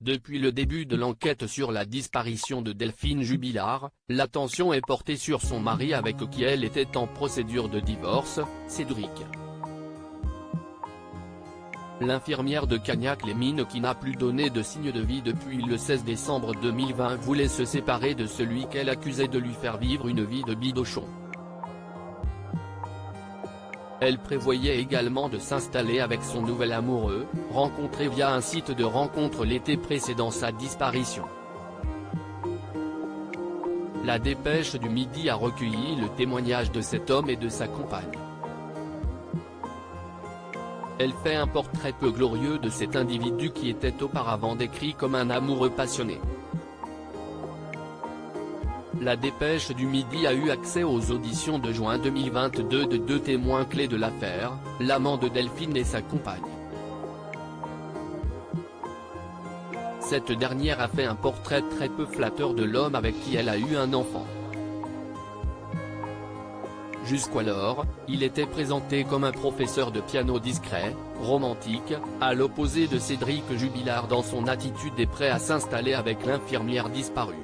Depuis le début de l'enquête sur la disparition de Delphine Jubilard, l'attention est portée sur son mari avec qui elle était en procédure de divorce, Cédric. L'infirmière de Cagnac-les-Mines qui n'a plus donné de signe de vie depuis le 16 décembre 2020 voulait se séparer de celui qu'elle accusait de lui faire vivre une vie de bidochon. Elle prévoyait également de s'installer avec son nouvel amoureux, rencontré via un site de rencontre l'été précédant sa disparition. La Dépêche du Midi a recueilli le témoignage de cet homme et de sa compagne. Elle fait un portrait peu glorieux de cet individu qui était auparavant décrit comme un amoureux passionné. La Dépêche du Midi a eu accès aux auditions de juin 2022 de deux témoins clés de l'affaire, l'amant de Delphine et sa compagne. Cette dernière a fait un portrait très peu flatteur de l'homme avec qui elle a eu un enfant. Jusqu'alors, il était présenté comme un professeur de piano discret, romantique, à l'opposé de Cédric Jubilard dans son attitude et prêt à s'installer avec l'infirmière disparue.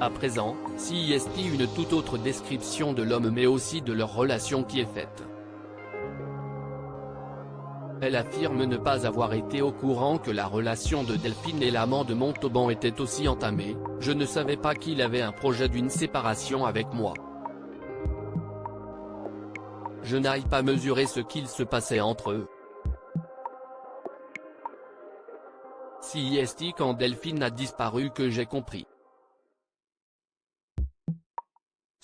À présent, CIST une toute autre description de l'homme mais aussi de leur relation qui est faite. Elle affirme ne pas avoir été au courant que la relation de Delphine et l'amant de Montauban était aussi entamée, « Je ne savais pas qu'il avait un projet d'une séparation avec moi. Je n'aille pas mesurer ce qu'il se passait entre eux. » CIST quand Delphine a disparu que j'ai compris.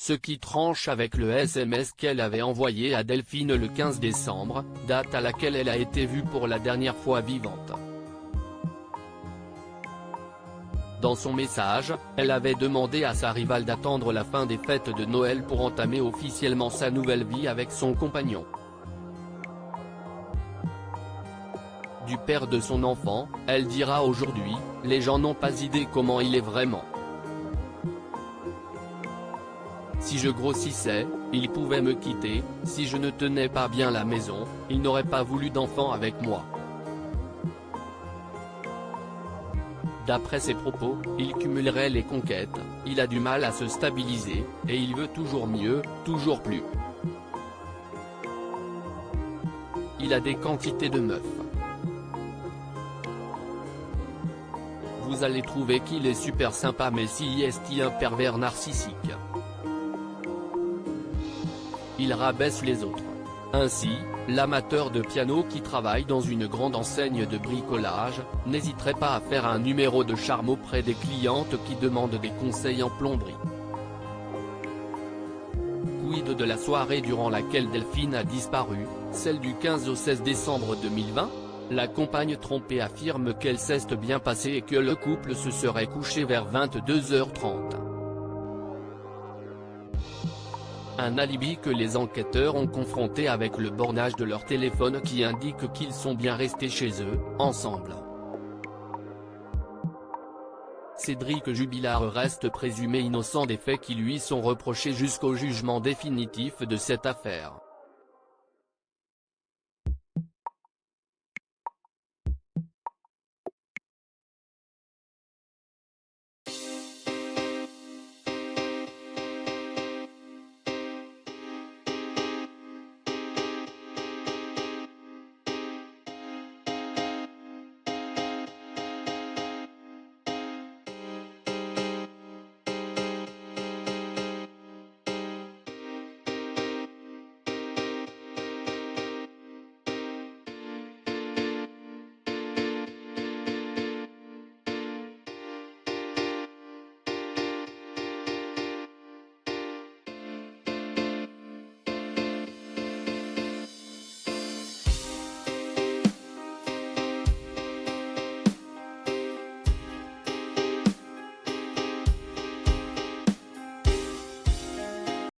Ce qui tranche avec le SMS qu'elle avait envoyé à Delphine le 15 décembre, date à laquelle elle a été vue pour la dernière fois vivante. Dans son message, elle avait demandé à sa rivale d'attendre la fin des fêtes de Noël pour entamer officiellement sa nouvelle vie avec son compagnon. Du père de son enfant, elle dira aujourd'hui, « Les gens n'ont pas idée comment il est vraiment. Si je grossissais, il pouvait me quitter, si je ne tenais pas bien la maison, il n'aurait pas voulu d'enfant avec moi. » D'après ses propos, il cumulerait les conquêtes, il a du mal à se stabiliser, et il veut toujours mieux, toujours plus. Il a des quantités de meufs. Vous allez trouver qu'il est super sympa mais CIST un pervers narcissique. Il rabaisse les autres. Ainsi, l'amateur de piano qui travaille dans une grande enseigne de bricolage, n'hésiterait pas à faire un numéro de charme auprès des clientes qui demandent des conseils en plomberie. Quid de la soirée durant laquelle Delphine a disparu, celle du 15 au 16 décembre 2020 ? La compagne trompée affirme qu'elle s'est bien passée et que le couple se serait couché vers 22h30. Un alibi que les enquêteurs ont confronté avec le bornage de leur téléphone qui indique qu'ils sont bien restés chez eux, ensemble. Cédric Jubilard reste présumé innocent des faits qui lui sont reprochés jusqu'au jugement définitif de cette affaire.